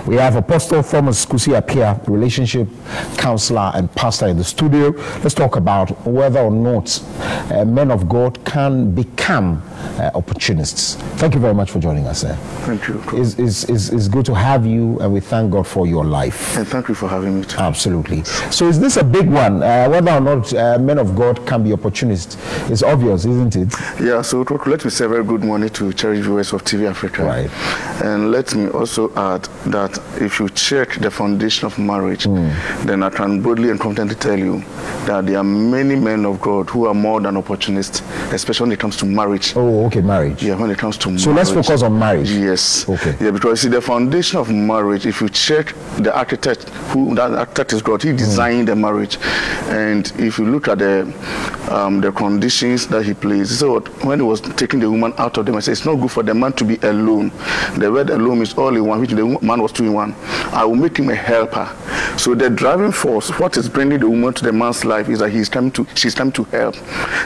We have Apostle Thomas Kusi-Appiah, relationship counselor and pastor in the studio. Let's talk about whether or not men of God can become opportunists. Thank you very much for joining us, sir. Thank you. It's good to have you, and we thank God for your life. And thank you for having me too. Absolutely. So is this a big one? Whether or not men of God can be opportunists? It's obvious, isn't it? Yeah, so let me say a very good morning to cherished viewers of TV Africa. Right. And let me also add that if you check the foundation of marriage, then I can boldly and confidently tell you that there are many men of God who are more than opportunists, especially when it comes to marriage. Oh, okay, marriage. Yeah, when it comes to marriage. So let's focus on marriage. Yes. Okay. Yeah, because see, the foundation of marriage, if you check the architect, that architect is God, he designed the marriage. And if you look at the conditions that he placed, so when he was taking the woman out of them, I said, it's not good for the man to be alone. The word alone is all in one, which the man was two in one. I will make him a helper. So the driving force, what is bringing the woman to the man's life is that she's come to help.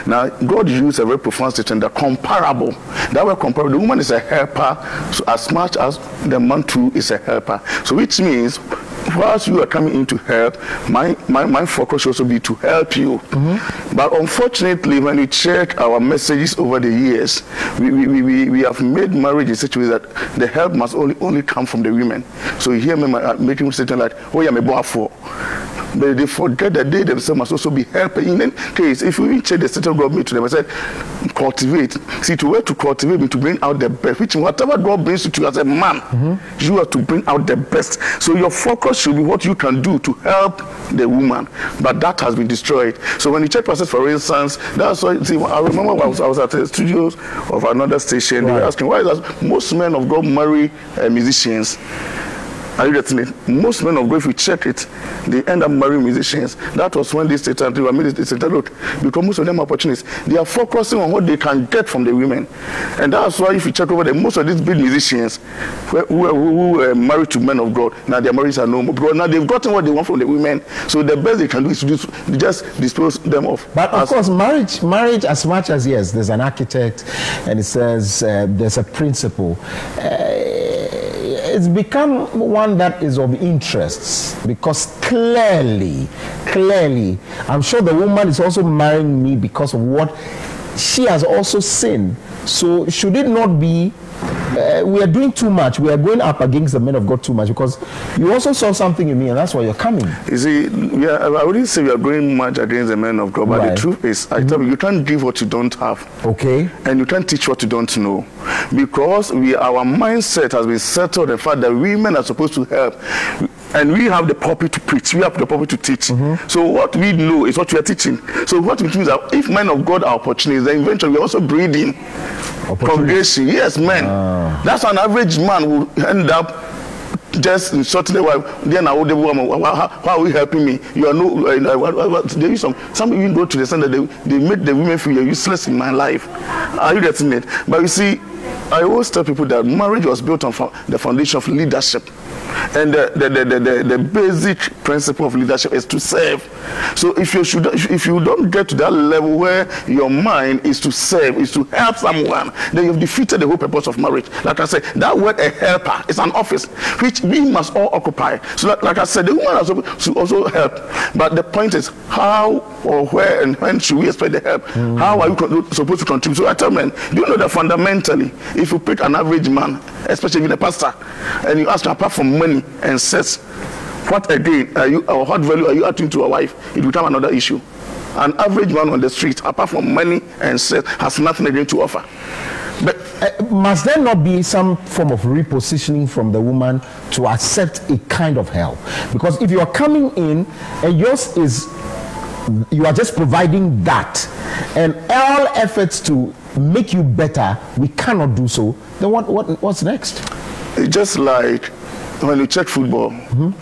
Now, God used a very profound statement, the comparable. That word comparable, the woman is a helper, so as much as the man too is a helper. So which means, whilst you are coming in to help, my focus should also be to help you. But unfortunately, when we check our messages over the years, we have made marriage in such a way that the help must only come from the women. So you hear me making statement like, oh yeah, me boy for. But they forget that they themselves must also be helping. In any case, if we check the state of God made to them, I said, cultivate. See, to work to cultivate me to bring out the best, which whatever God brings to you as a man, you have to bring out the best. So your focus should be what you can do to help the woman. But that has been destroyed. So when you check process, for instance, that's why, see, I remember I was at the studios of another station, they were asking, why is that most men of God marry musicians? Are you getting it? Most men of God, if you check it, they end up marrying musicians. That was when they stated, look, because most of them are opportunists. They are focusing on what they can get from the women. And that's why if you check over there, most of these big musicians who are married to men of God, now their marriages are no more. Because now they've gotten what they want from the women. So the best they can do is to just dispose them off. But of course, marriage as much as, yes, there's an architect and it says there's a principle. It's become one that is of interest because clearly, I'm sure the woman is also marrying me because of what she has also seen. So should it not be, we are doing too much, we are going up against the men of God too much, because you also saw something in me and that's why you're coming. You see, I wouldn't say we are going much against the men of God, but the truth is, I tell you, you can't give what you don't have. Okay. And you can't teach what you don't know. Because our mindset has been settled the fact that women are supposed to help. And we have the pulpit to preach, we have the pulpit to teach. So what we know is what we are teaching. So what it means that if men of God are opportunities, then eventually we are also breeding congregation. Yes, men. That's an average man will end up just insulting the wife. Then I would how are we helping me? You are no. There is some even go to the extent that they make the women feel you're useless in my life. Are you getting it? But you see, I always tell people that marriage was built on the foundation of leadership. And the basic principle of leadership is to serve. So if you don't get to that level where your mind is to serve, is to help someone, then you've defeated the whole purpose of marriage. Like I said, that word a helper is an office which we must all occupy. So like I said, the woman is supposed to also help. But the point is, how or where and when should we expect the help? How are you supposed to contribute? So I tell men, do you know that fundamentally, if you pick an average man, especially even a pastor, and you ask him, apart from money and sex, what again are you, or what value are you adding to a wife? It will become another issue. An average man on the street, apart from money and sex, has nothing again to offer. But must there not be some form of repositioning from the woman to accept a kind of help? Because if you are coming in and yours is, you are just providing that, and all efforts to make you better, we cannot do so, then what's next? It's just like when you check football,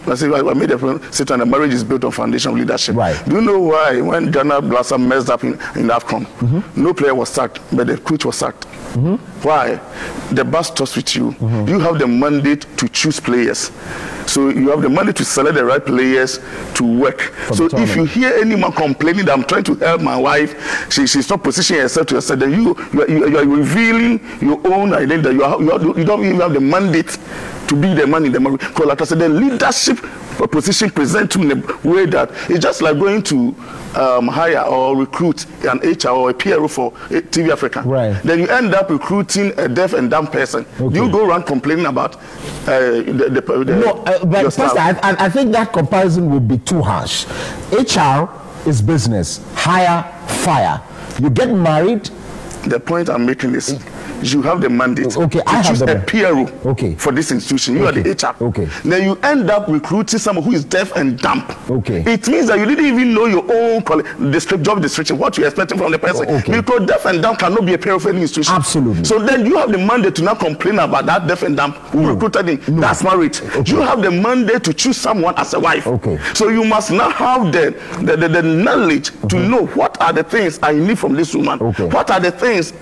I say, I made a statement that marriage is built on foundation of leadership. Right. Do you know why when Ghana Blossom messed up in AFCON, no player was sacked, but the coach was sacked? Why? The bus stops with you. You have the mandate to choose players. So you have the money to select the right players to work. So if you hear anyone complaining that I'm trying to help my wife, she's not positioning herself to herself, then you are revealing your own identity. You don't even have the mandate to be the man in the marriage. Because like I said, the leadership position present to in a way that it's just like going to hire or recruit an HR or a PRO for TV Africa. Right. Then you end up recruiting a deaf and dumb person. Okay. You go around complaining about but Pastor, I think that comparison would be too harsh. HR is business. Hire, fire. You get married. The point I'm making is, you have the mandate to choose a PRO for this institution. You are the HR. Okay. Then you end up recruiting someone who is deaf and dumb. Okay. It means that you didn't even know your own job description, what you're expecting from the person. Okay. Because deaf and dumb cannot be a PRO for any institution. Absolutely. So then you have the mandate to not complain about that deaf and dumb who recruited him. That's marriage. Okay. You have the mandate to choose someone as a wife. Okay. So you must now have the knowledge to know what are the things I need from this woman. Okay. What are the things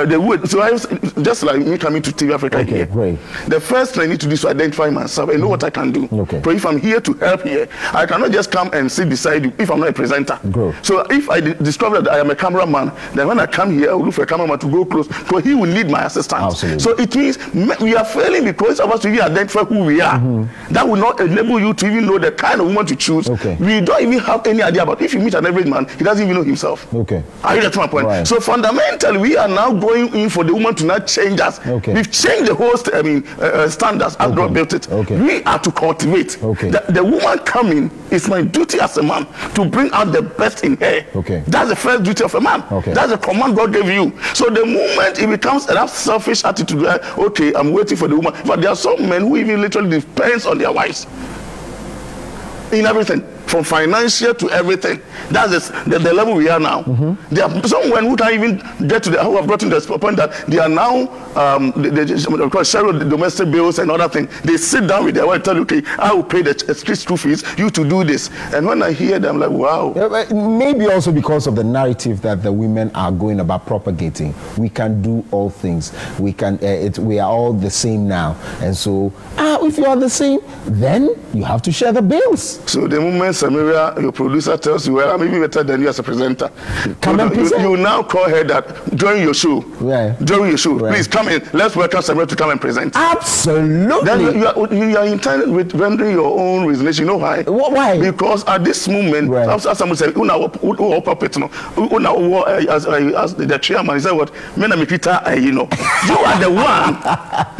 the wood. So I was just like me coming to TV Africa here. Great. The first thing I need to do is to identify myself and know what I can do. Okay. So if I'm here to help here, I cannot just come and sit beside you if I'm not a presenter. Go. So if I discover that I am a cameraman, then when I come here, I will look for a cameraman to go close because he will need my assistance. Absolutely. So it means we are failing because of us to even identify who we are. That will not enable you to even know the kind of woman to choose. Okay. We don't even have any idea about. If you meet an average man, he doesn't even know himself. Okay. I get to my point. Right. So fundamentally, we are now going in for the woman to not change us. Okay. We've changed the whole standards as God built it. Okay. We are to cultivate. Okay. The woman coming is my duty as a man to bring out the best in her. Okay. That's the first duty of a man. Okay. That's the command God gave you. So the moment it becomes that selfish attitude, okay, I'm waiting for the woman. But there are some men who even literally depends on their wives in everything, from financial to everything. That's the level we are now. There are some men who can't even get to who have gotten to the point that they are now they share the domestic bills and other things. They sit down with their wife and tell you, okay, I will pay the street school fees, you to do this. And when I hear them, I'm like, wow. Maybe also because of the narrative that the women are going about propagating. We can do all things. We can. We are all the same now. And so, if you are the same, then you have to share the bills. So the moment Samaria, your producer, tells you, well, I'm even better than you as a presenter, you now call her that during your show. Right. During your show, right. Please come in. Let's welcome Samaria to come and present. Absolutely. Then you are intended with rendering your own resignation. You know why? Why? Because at this moment, right. As someone said, as the chairman, he said, what? You know, you are the one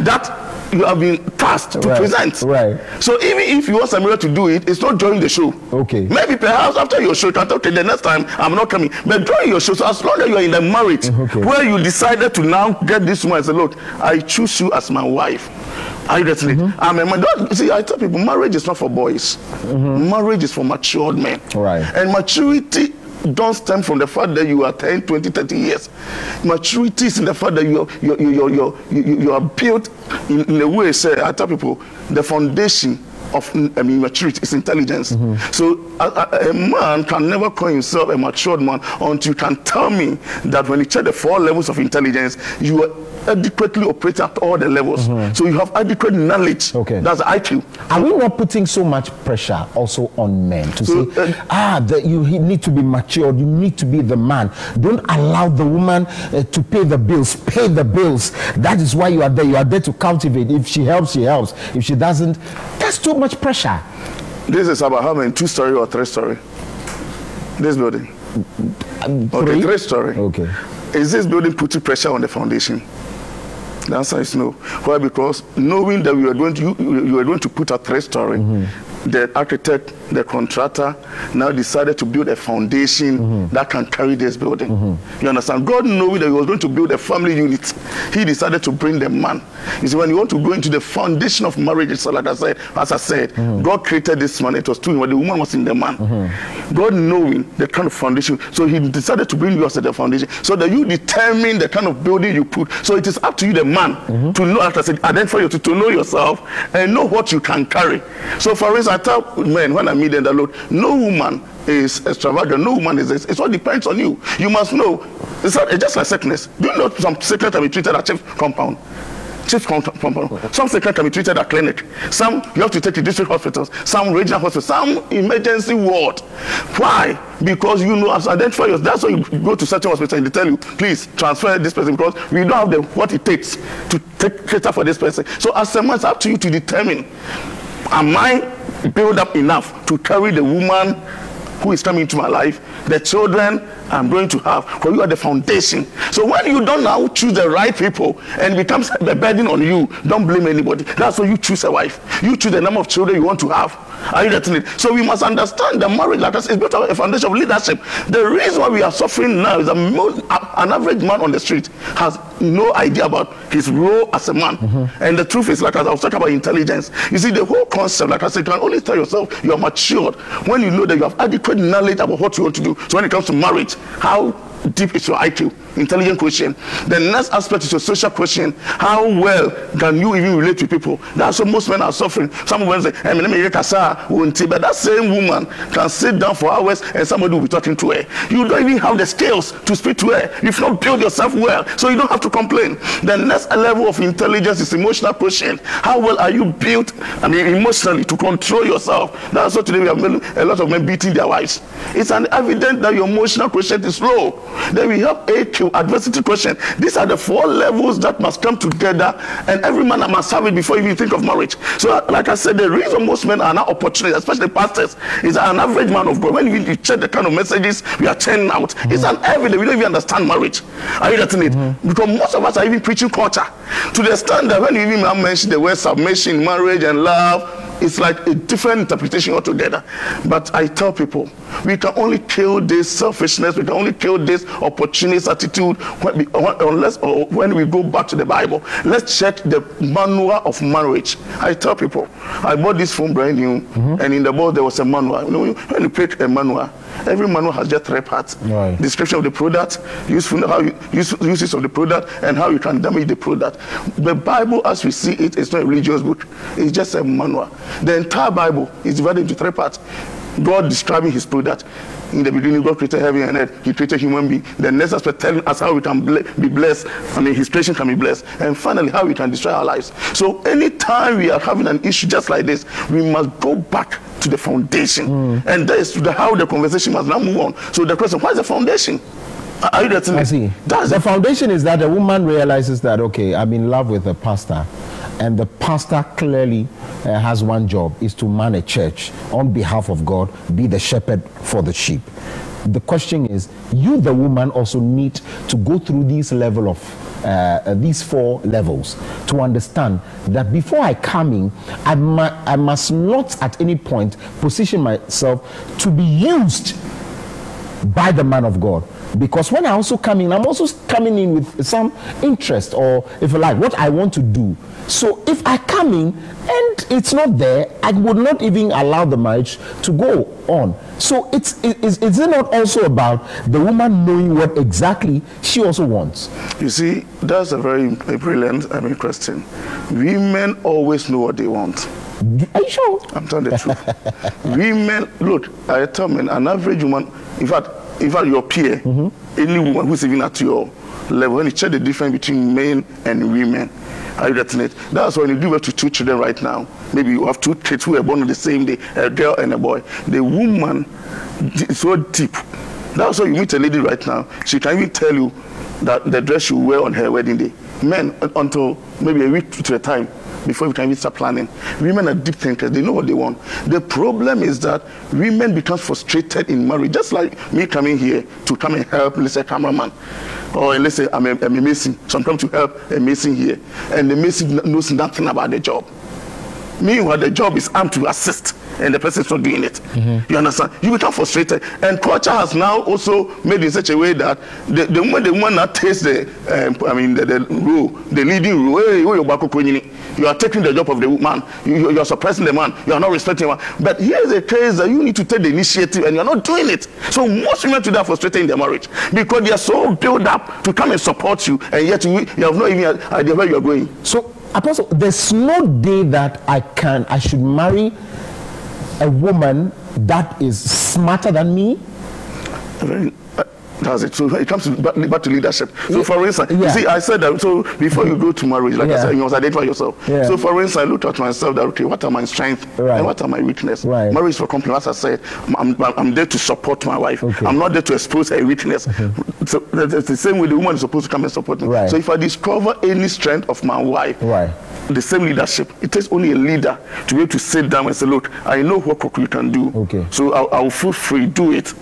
that you have been tasked to present. Right. So even if you want Samaria to do it, it's not during the show. Okay. Maybe perhaps after your show, you can tell, okay, the next time I'm not coming. But during your show, so as long as you are in the marriage, where you decided to now get this woman and say, look, I choose you as my wife. Are you listening? See, I tell people, marriage is not for boys. Marriage is for matured men. Right. And maturity don't stem from the fact that you are 10, 20, 30 years. Maturity is in the fact that you are built in a way, say, I tell people, the foundation of maturity is intelligence. So a man can never call himself a matured man until you can tell me that when you check the 4 levels of intelligence, you are adequately operating at all the levels. So you have adequate knowledge. Okay. That's IQ. Are we not putting so much pressure also on men to say, that you need to be matured, you need to be the man. Don't allow the woman to pay the bills. Pay the bills. That is why you are there. You are there to cultivate. If she helps, she helps. If she doesn't, that's too much pressure. This is about how many 2-story or 3-story? This building. 3-story. Okay. Is this building putting pressure on the foundation? The answer is no. Why? Because knowing that you are going to put a 3-story, the architect, the contractor now decided to build a foundation that can carry this building. You understand? God knowing that he was going to build a family unit, he decided to bring the man. You see, when you want to go into the foundation of marriage, so like as I said, God created this man. It was 2 in 1. The woman was in the man. God knowing the kind of foundation, so he decided to bring you as the foundation, so that you determine the kind of building you put. So it is up to you, the man, to know, as I said, identify you, to know yourself and know what you can carry. So for instance, I tell men when I meet them, that look, no woman is extravagant, no woman is this. It all depends on you. You must know. It's just like sickness. Do you know some sickness can be treated at church compound? Some sickness can be treated at clinic. Some you have to take to district hospitals. Some regional hospitals. Some emergency ward. Why? Because you know, as identify yourself. That's why you go to certain hospitals and they tell you, please transfer this person because we don't have what it takes to take care for this person. So as a man, it's up to you to determine, am I built up enough to carry the woman who is coming into my life, the children I'm going to have, for you are the foundation. So when you don't now choose the right people and it becomes a burden on you, don't blame anybody. That's why you choose a wife. You choose the number of children you want to have. Are you getting it? So we must understand that marriage like us is built on a foundation of leadership. The reason why we are suffering now is that an average man on the street has no idea about his role as a man. And the truth is, like as I was talking about intelligence, you see the whole concept, like I said, you can only tell yourself you are matured when you know that you have adequate knowledge about what you want to do. So when it comes to marriage, how deep is your IQ, intelligent quotient? The next aspect is your social quotient. How well can you even relate to people? That's what most men are suffering. Some women say, hey, but that same woman can sit down for hours and somebody will be talking to her. You don't even have the skills to speak to her. You've not built yourself well, so you don't have to complain. The next level of intelligence is emotional quotient. How well are you built, emotionally, to control yourself? That's what today we have a lot of men beating their wives. It's an evidence that your emotional quotient is low. Then we have AQ, adversity quotient. These are the 4 levels that must come together, and every man must have it before you even think of marriage. So, like I said, the reason most men are not opportunists, especially pastors, is that an average man of God, when you check the kind of messages we are churning out, it's an evidence we don't even understand marriage. Are you getting it? Because most of us are even preaching culture to the extent that when you even mention the word submission, marriage, and love, it's like a different interpretation altogether. But I tell people, we can only kill this selfishness, we can only kill this opportunist attitude when we go back to the Bible. Let's check the manual of marriage. I tell people, I bought this phone brand new, and in the book there was a manual. You know, when you pick a manual, every manual has just 3 parts. Right. Description of the product, uses of the product, and how you can damage the product. The Bible, as we see it, is not a religious book. It's just a manual. The entire Bible is divided into 3 parts. God describing his product. In the beginning, God created heaven and earth. He created human being. The next aspect telling us how we can be blessed. His creation can be blessed. And finally, how we can destroy our lives. So anytime we are having an issue just like this, we must go back to the foundation. And that is how the conversation must now move on. So the question, what is the foundation? Are you getting it? I see. The foundation is that the woman realizes that, okay, I'm in love with the pastor. And the pastor clearly has one job, is to man a church on behalf of God, be the shepherd for the sheep. The question is, you, the woman, also need to go through these 4 levels to understand that before I come in, I must not at any point position myself to be used by the man of God. Because when I also come in, I'm also coming in with some interest, or if you like, what I want to do. So if I come in and it's not there, I would not even allow the marriage to go on. So is it not also about the woman knowing what exactly she also wants? You see, that's a very brilliant question. Women always know what they want. Are you sure? I'm telling the truth. Women, look, I tell men, an average woman, in fact your peer, any woman who's even at your level, when you check the difference between men and women, are you getting it? That's why when you give birth to 2 children right now, maybe you have 2 kids who were born on the same day, a girl and a boy. The woman is so deep. That's why you meet a lady right now, she can even tell you that the dress she will wear on her wedding day. Men, until maybe a week to a time, before we can even start planning. Women are deep thinkers. They know what they want. The problem is that women become frustrated in marriage. Just like me coming here to come and help, let's say, a cameraman. Or let's say I'm a mason. So I'm coming to help a mason here. And the mason knows nothing about the job. Meanwhile, the job is armed to assist, and the person is not doing it. You understand? You become frustrated. And culture has now also made in such a way that the woman that takes the role, the leading role, you are taking the job of the man. You are suppressing the man. You are not respecting the man. But here is a case that you need to take the initiative, and you are not doing it. So most women today are frustrated in their marriage because they are so built up to come and support you, and yet you have not even idea where you are going. So, Apostle, there's no day that I should marry a woman that is smarter than me. That's it. So it comes back to leadership. So for instance, you see, I said that, so before you go to marriage, like I said, you must identify yourself. So for instance, I looked at myself that, okay, what are my strengths and what are my weaknesses? Marriage for complement, as I said, I'm there to support my wife. I'm not there to expose her weakness. So it's the same way the woman is supposed to come and support me. So if I discover any strength of my wife, the same leadership, it takes only a leader to be able to sit down and say, look, I know what you can do. So I'll feel free, do it.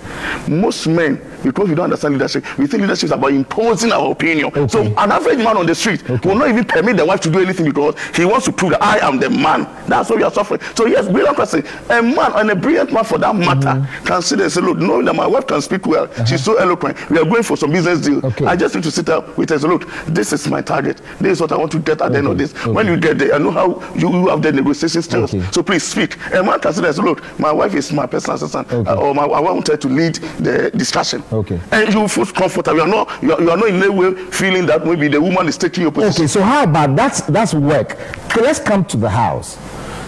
Most men, because we don't understand leadership, we think leadership is about imposing our opinion. So an average man on the street will not even permit the wife to do anything because he wants to prove that I am the man. That's why we are suffering. So yes, brilliant person. A man, and a brilliant man for that matter, can sit there and say, look, knowing that my wife can speak well, she's so eloquent, we are going for some business deal. I just need to sit down with her and say, look, this is my target. This is what I want to get at the end of this. When you get there, I know how you have the negotiation skills. So please speak. A man can sit there and say, look, my wife is my personal assistant, or I want her to lead the discussion. And you feel comfortable. You are not in any way feeling that maybe the woman is taking your position. So how about that's work? Okay, let's come to the house.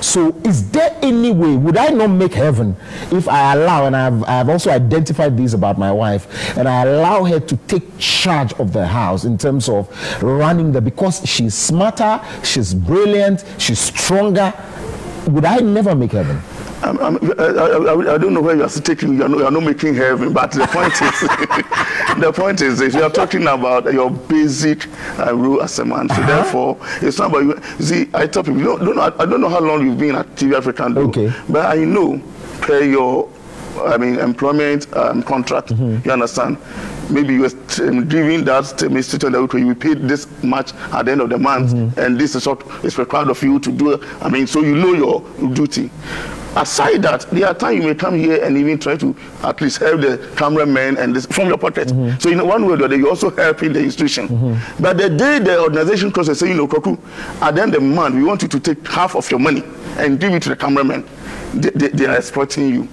So is there any way, would I not make heaven if I allow, and I've also identified this about my wife, and I allow her to take charge of the house in terms of running because she's smarter, she's brilliant, she's stronger? Would I never make heaven? I don't know where you are taking. You are not making heaven, but the point is, the point is, if you are talking about your basic role as a man, so therefore, it's not about you. See, I tell people, I don't know how long you've been at TV African, but I know per your, employment contract. You understand? Maybe you were giving that statement that you will pay this much at the end of the month, and this is what is required of you to do. So you know your duty. Aside that, there are times you may come here and even try to at least help the cameraman and this from your pocket. So in one way or the other, you're also helping the institution. But the day the organization comes and say, Koku, at the end of the month, we want you to take half of your money and give it to the cameraman, they are exploiting you.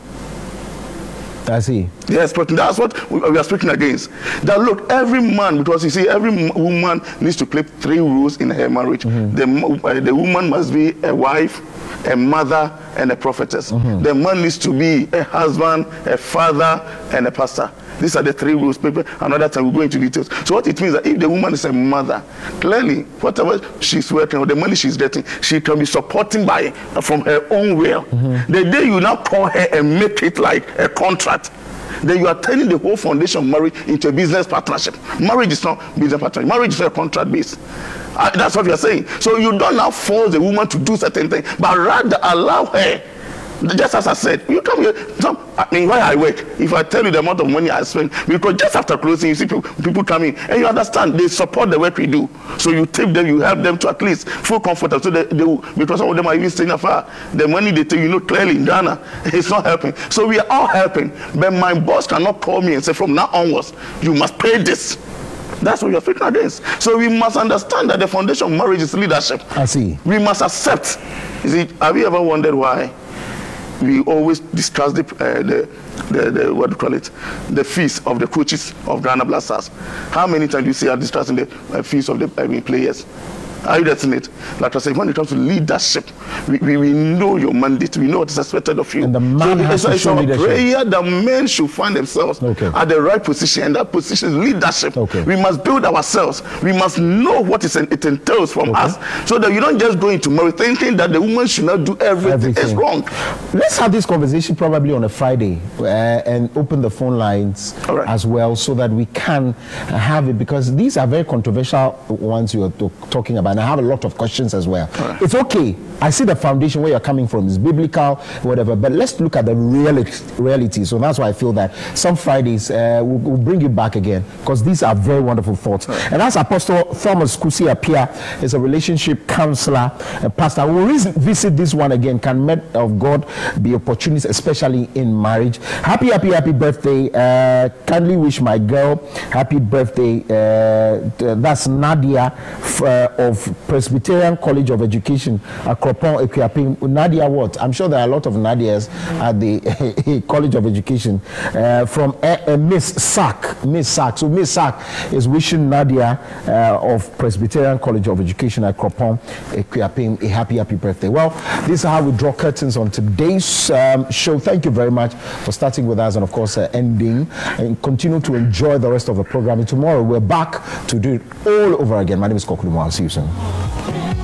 I see. Yes, but that's what we are speaking against. That look, every man, because you see, every woman needs to play 3 roles in her marriage. The woman must be a wife, a mother, and a prophetess. The man needs to be a husband, a father, and a pastor. These are the 3 rules. Another time we'll go into details. So what it means that if the woman is a mother, clearly, whatever she's working or the money she's getting, she can be supporting by from her own will. The day you now call her and make it like a contract, then you are turning the whole foundation of marriage into a business partnership. Marriage is not business partnership. Marriage is a contract based. That's what you're saying. So you don't now force the woman to do certain things, but rather allow her. Just as I said, you come here. Why I work, if I tell you the amount of money I spend, because just after closing, you see people come in, and you understand they support the work we do. So you take them, you help them to at least feel comfortable. So because some of them are even staying afar, the money they take, clearly in Ghana, it's not helping. So we are all helping, but my boss cannot call me and say, from now onwards, you must pay this. That's what you're speaking against. So we must understand that the foundation of marriage is leadership. I see. We must accept. You see, have you ever wondered why we always discuss the what do you call it, the fees of the coaches of Ghana Blasters? How many times do you see us discussing the fees of the players? Are you getting it? Like I said, when it comes to leadership, we know your mandate. We know what is expected of you. And the man has to show leadership. Prayer that men should find themselves at the right position, and that position is leadership. We must build ourselves. We must know what it entails from us, so that you don't just go into marriage thinking that the woman should not do everything. It's wrong. Let's have this conversation probably on a Friday and open the phone lines as well, so that we can have it, because these are very controversial ones you are talking about. And I have a lot of questions as well. It's okay. I see the foundation where you're coming from is biblical, whatever, but let's look at the reality. So that's why I feel that some Fridays we'll bring you back again, because these are very wonderful thoughts. And as Apostle Thomas Kusi-Appiah is a relationship counselor and pastor, we'll revisit this one again. Can men of God be opportunists, especially in marriage? Happy birthday. Kindly wish my girl happy birthday. That's Nadia of Presbyterian College of Education, Akropong, Kusi-Appiah. Nadia what? I'm sure there are a lot of Nadias at the College of Education. From Miss Sack. So Miss Sack is wishing Nadia of Presbyterian College of Education at Akropong, Kusi-Appiah, a happy birthday. Well, this is how we draw curtains on today's show. Thank you very much for starting with us and, of course, ending. And continue to enjoy the rest of the program. And tomorrow we're back to do it all over again. My name is Kokulumo. I'll see you soon.